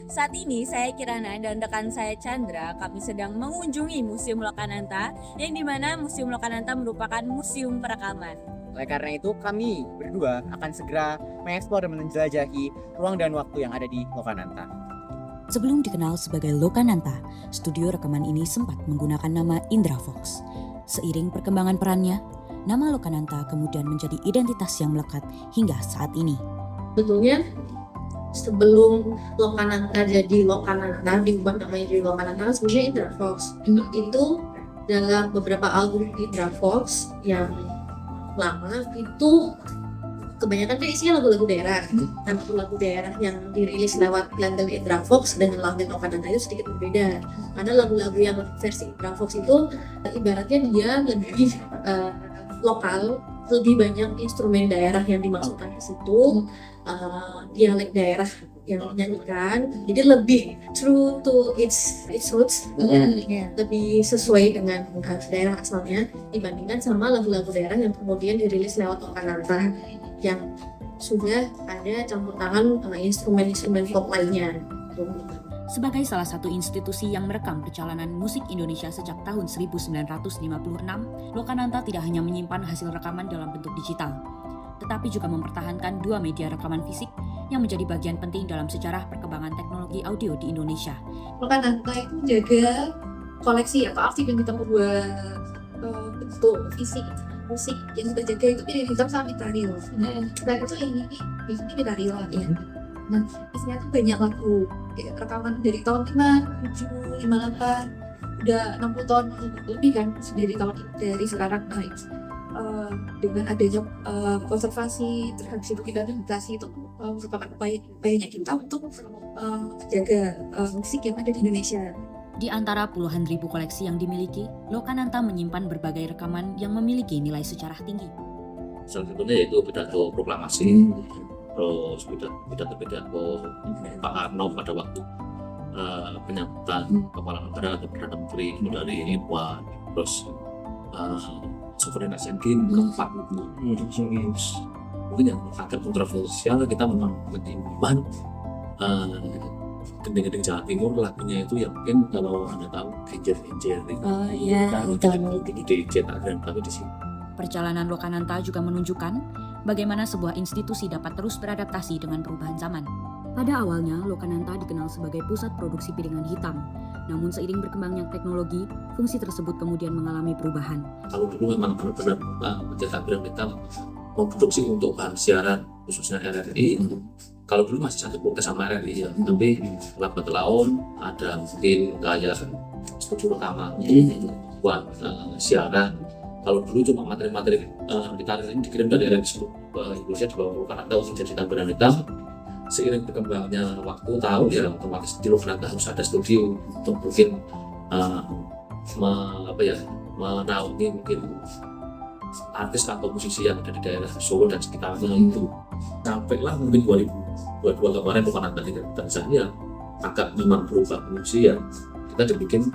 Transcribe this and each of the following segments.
Saat ini saya Kirana dan rekan saya Chandra, kami sedang mengunjungi Museum Lokananta, yang dimana Museum Lokananta merupakan museum perekaman. Oleh karena itu, kami berdua akan segera mengeksplor dan menjelajahi ruang dan waktu yang ada di Lokananta. Sebelum dikenal sebagai Lokananta, studio rekaman ini sempat menggunakan nama Indra Fox. Seiring perkembangan perannya, nama Lokananta kemudian menjadi identitas yang melekat hingga saat ini. Sebetulnya sebelum Lokananta jadi Lokananta, diubah namanya jadi Lokananta, sebenarnya Indra Fox. Itu dalam beberapa album Indra Fox yang lama itu kebanyakan kan isinya lagu-lagu daerah. Lagu-lagu daerah yang dirilis lewat label Indra Fox dengan label Lokananta itu sedikit berbeda. Karena lagu-lagu yang versi Indra Fox itu ibaratnya dia lebih lokal, lebih banyak instrumen daerah yang dimasukkan ke situ, dialek daerah yang dinyanyikan, jadi lebih true to its roots, lebih sesuai dengan daerah asalnya dibandingkan sama lagu-lagu daerah yang kemudian dirilis lewat Lokananta yang sudah ada campur tangan instrumen-instrumen folk lainnya. Sebagai salah satu institusi yang merekam perjalanan musik Indonesia sejak tahun 1956, Lokananta tidak hanya menyimpan hasil rekaman dalam bentuk digital, tetapi juga mempertahankan dua media rekaman fisik yang menjadi bagian penting dalam sejarah perkembangan teknologi audio di Indonesia. Lokananta itu jaga koleksi atau arsip yang kita buat bentuk fisik musik yang kita jaga itu hitam sama Mitaril. Nah itu ini Mitaril ya. Nah isinya tuh banyak lagu rekaman dari tahun 57, 58, udah 60 tahun lebih kan dari sekarang. Nah dengan adanya konservasi terhadap dokumentasi itu merupakan upayanya kita untuk menjaga musik yang ada di Indonesia. Di antara puluhan ribu koleksi yang dimiliki, Lokananta menyimpan berbagai rekaman yang memiliki nilai sejarah tinggi. Salah satunya yaitu pidato proklamasi, terus pidato Pak Karno pada waktu penyambutan kepala negara atau perdana menteri dari Ipuan, terus Sovereign Asian Games keempat. Mungkin yang agak kontroversial, kita memang menyimpan gending-gending Jawa Timur, lagunya itu yang mungkin kalau Anda tahu Genjer dicetak dan tapi di sini. Perjalanan Lokananta juga menunjukkan bagaimana sebuah institusi dapat terus beradaptasi dengan perubahan zaman. Pada awalnya, Lokananta dikenal sebagai pusat produksi piringan hitam. Namun seiring berkembangnya teknologi, fungsi tersebut kemudian mengalami perubahan. Kalau dulu memang benar-benar mencetak piringan hitam, memproduksi untuk bahan siaran khususnya RRI. Kalau dulu masih satu protes sama RRI ya, tapi lambat laun ada mungkin kayak studio rekaman buat siaran. Kalau dulu cuma materi-materi gitar ini dikirim dari RRI ke Indonesia dibawa ke Lokananta untuk dijadikan piringan hitam. Seiring berkembangnya waktu tahu ya otomatis di Lokananta harus ada studio untuk mungkin menaungi mungkin artis atau musisi yang ada di daerah Solo dan sekitarnya itu. Sampailah mungkin 2022 kemarin Lokananta dan saya agak memang berubah fungsi ya, kita dibikin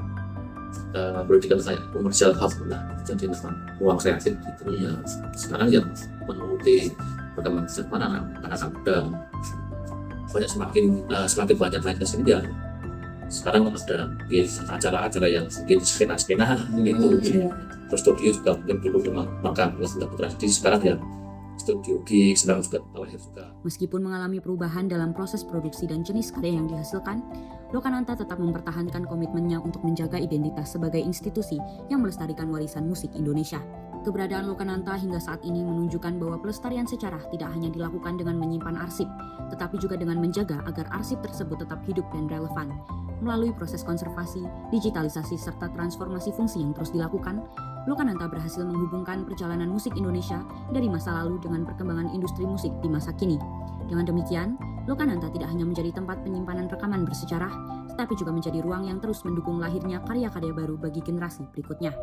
berarti kayak komersial hub lah, jadi memang ruang kreatif gitu ya. Sekarang yang menuruti perkembangan zaman anak-anak muda banyak semakin banyak main ke sini ya. Sekarang ada acara-acara yang mungkin skena gitu. Terus studio juga mungkin dulu makan lagu tradisi, sekarang ya studio gig sekarang juga lahir juga. Meskipun mengalami perubahan dalam proses produksi dan jenis karya yang dihasilkan, Lokananta tetap mempertahankan komitmennya untuk menjaga identitas sebagai institusi yang melestarikan warisan musik Indonesia. Keberadaan Lokananta hingga saat ini menunjukkan bahwa pelestarian sejarah tidak hanya dilakukan dengan menyimpan arsip, tetapi juga dengan menjaga agar arsip tersebut tetap hidup dan relevan. Melalui proses konservasi, digitalisasi, serta transformasi fungsi yang terus dilakukan, Lokananta berhasil menghubungkan perjalanan musik Indonesia dari masa lalu dengan perkembangan industri musik di masa kini. Dengan demikian, Lokananta tidak hanya menjadi tempat penyimpanan rekaman bersejarah, tetapi juga menjadi ruang yang terus mendukung lahirnya karya-karya baru bagi generasi berikutnya.